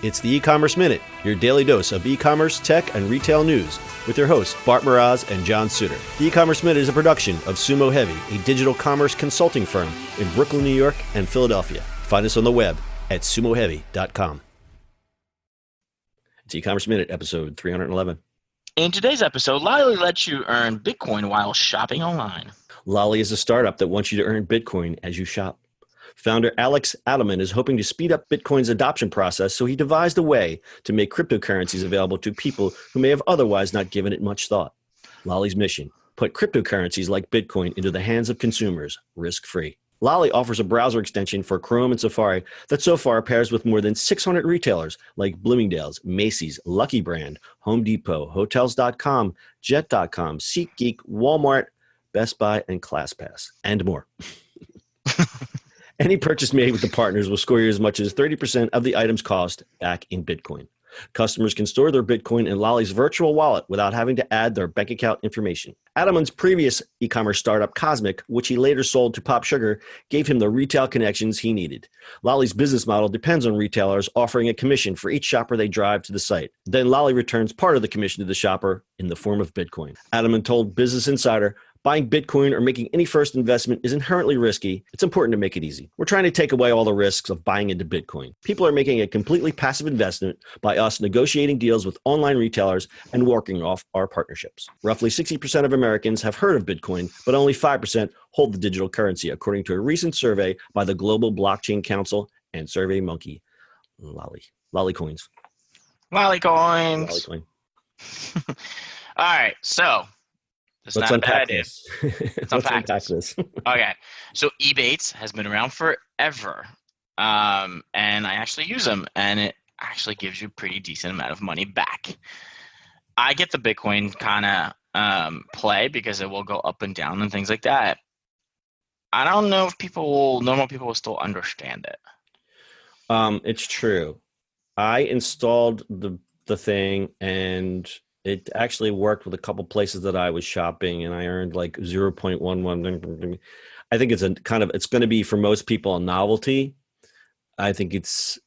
It's the E-Commerce Minute, your daily dose of e-commerce, tech, and retail news with your hosts, Bart Mraz and John Suter. The E-Commerce Minute is a production of Sumo Heavy, a digital commerce consulting firm in Brooklyn, New York, and Philadelphia. Find us on the web at sumoheavy.com. It's E-Commerce Minute, episode 311. In today's episode, Lolli lets you earn Bitcoin while shopping online. Lolli is a startup that wants you to earn Bitcoin as you shop. Founder Alex Adelman is hoping to speed up Bitcoin's adoption process, so he devised a way to make cryptocurrencies available to people who may have otherwise not given it much thought. Lolli's mission: put cryptocurrencies like Bitcoin into the hands of consumers, risk-free. Lolli offers a browser extension for Chrome and Safari that so far pairs with more than 600 retailers like Bloomingdale's, Macy's, Lucky Brand, Home Depot, Hotels.com, Jet.com, SeatGeek, Walmart, Best Buy, and ClassPass, and more. Any purchase made with the partners will score you as much as 30% of the item's cost back in Bitcoin. Customers can store their Bitcoin in Lolli's virtual wallet without having to add their bank account information. Adelman's previous e-commerce startup, Cosmic, which he later sold to Pop Sugar, gave him the retail connections he needed. Lolli's business model depends on retailers offering a commission for each shopper they drive to the site. Then Lolli returns part of the commission to the shopper in the form of Bitcoin. Adelman told Business Insider, "Buying Bitcoin or making any first investment is inherently risky. It's important to make it easy. We're trying to take away all the risks of buying into Bitcoin. People are making a completely passive investment by us negotiating deals with online retailers and working off our partnerships. Roughly 60% of Americans have heard of Bitcoin, but only 5% hold the digital currency, according to a recent survey by the Global Blockchain Council and SurveyMonkey." Lolli coins. Lolli coins. Lolli coin. All right, so Let's unpack this. Let's unpack this. Okay, so Ebates has been around forever, and I actually use them, and it actually gives you a pretty decent amount of money back. I get the Bitcoin kind of play because it will go up and down and things like that. I don't know if normal people will still understand it. It's true. I installed the thing, and it actually worked with a couple places that I was shopping, and I earned like 0.11. I think it's it's going to be for most people a novelty. I think it's,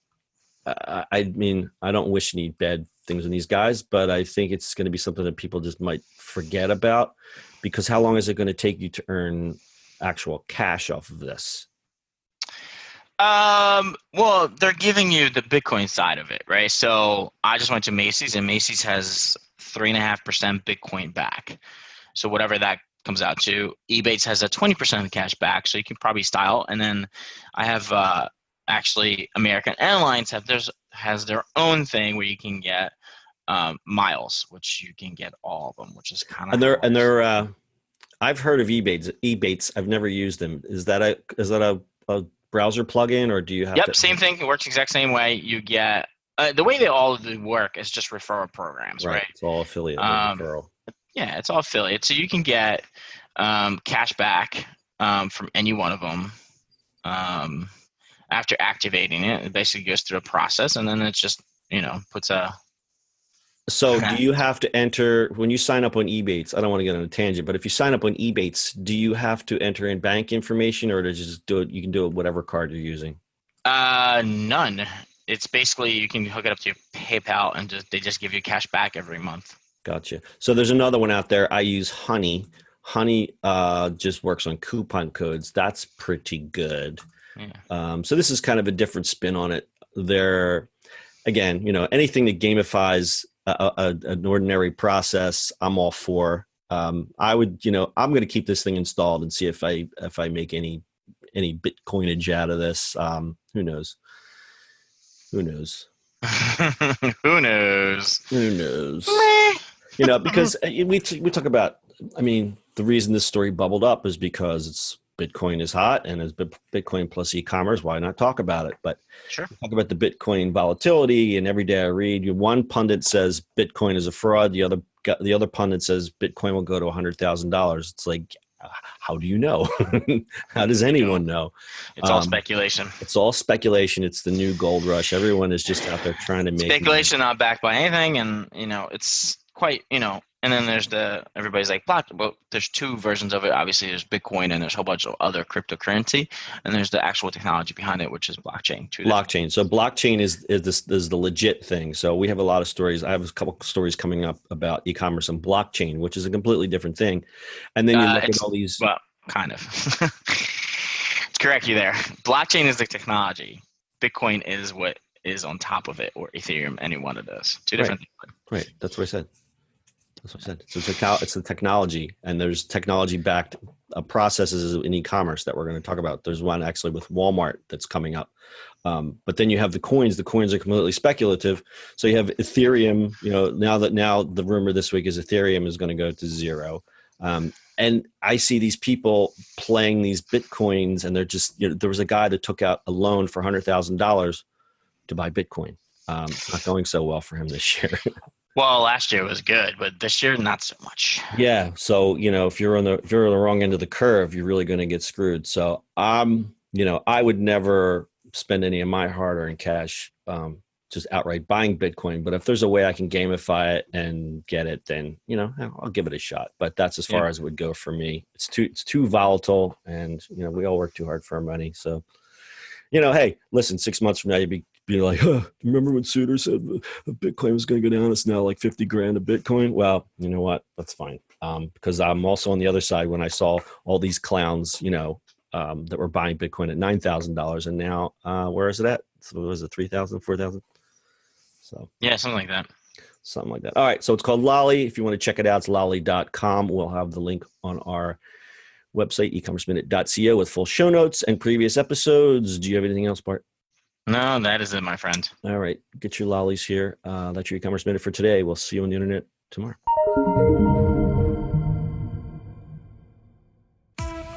I mean, I don't wish any bad things on these guys, but I think it's going to be something that people just might forget about, because how long is it going to take you to earn actual cash off of this? Well, they're giving you the Bitcoin side of it, right? So I just went to Macy's, and Macy's has 3.5% Bitcoin back. So whatever that comes out to, Ebates has a 20% cash back, so you can probably style. And then I have actually American Airlines has their own thing where you can get miles, which you can get all of them, which is kind of they're I've heard of Ebates. I've never used them. Is that a browser plugin, or do you have? Yep, same thing. It works exact same way. You get the way they all work is just referral programs, right? It's all affiliate referral. Yeah, it's all affiliate. So you can get cash back from any one of them after activating it. It basically goes through a process, and then it's just puts a. So do you have to enter when you sign up on Ebates? I don't want to get on a tangent, but if you sign up on Ebates, do you have to enter in bank information, or to just do it? You can do it whatever card you're using. None. It's basically you can hook it up to your PayPal, and they just give you cash back every month. Gotcha. So there's another one out there. I use Honey. Honey just works on coupon codes. That's pretty good. Yeah. So this is kind of a different spin on it. There, again, anything that gamifies an ordinary process, I'm all for. I would, I'm going to keep this thing installed and see if I make any Bitcoinage out of this. Who knows? Who knows? Who knows? Because we talk about, the reason this story bubbled up is because Bitcoin is hot, and as Bitcoin plus e-commerce, why not talk about it? But sure. Talk about the Bitcoin volatility, and every day I read, one pundit says Bitcoin is a fraud. The other pundit says Bitcoin will go to $100,000. It's like, how do you know? How does anyone know? It's all speculation. It's all speculation. It's the new gold rush. Everyone is just out there trying to make speculation, not backed by anything, and it's quite and And then there's everybody's like well, there's two versions of it. Obviously, there's Bitcoin and there's a whole bunch of other cryptocurrency. And there's the actual technology behind it, which is blockchain. Blockchain. So blockchain is the legit thing. So we have a lot of stories. I have a couple stories coming up about e-commerce and blockchain, which is a completely different thing. And then you look at all these. Well, kind of. To correct you there. Blockchain is the technology. Bitcoin is what is on top of it, or Ethereum, any one of those. Two different things. Right. That's what I said. So it's the technology, and there's technology-backed processes in e-commerce that we're going to talk about. There's one actually with Walmart that's coming up. But then you have the coins. The coins are completely speculative. So you have Ethereum. Now the rumor this week is Ethereum is going to go to zero. And I see these people playing these Bitcoins, and they're just, there was a guy that took out a loan for $100,000 to buy Bitcoin. It's not going so well for him this year. Well, last year was good, but this year not so much. Yeah. So, if you're on the wrong end of the curve, you're really going to get screwed. So I would never spend any of my hard-earned cash just outright buying Bitcoin. But if there's a way I can gamify it and get it, then, I'll give it a shot. But that's as far as it would go for me. It's too volatile, and, we all work too hard for our money. So, hey, listen, 6 months from now, you'd be like, remember when Suter said Bitcoin was going to go down? It's now like 50 grand a Bitcoin. Well, you know what? That's fine. Because I'm also on the other side when I saw all these clowns, that were buying Bitcoin at $9,000. And now, where is it at? So was it 3,000, 4,000? So yeah, something like that. Something like that. All right. So it's called Lolli. If you want to check it out, it's lolli.com. We'll have the link on our website, ecommerceminute.co, with full show notes and previous episodes. Do you have anything else, Bart? No, that is it, my friend. All right. Get your lollies here. That's your e-commerce minute for today. We'll see you on the internet tomorrow.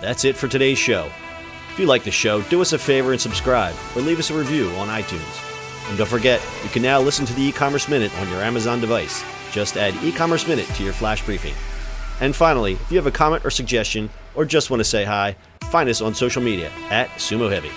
That's it for today's show. If you like the show, do us a favor and subscribe, or leave us a review on iTunes. And don't forget, you can now listen to the e-commerce minute on your Amazon device. Just add e-commerce minute to your flash briefing. And finally, if you have a comment or suggestion, or just want to say hi, find us on social media at Sumo Heavy.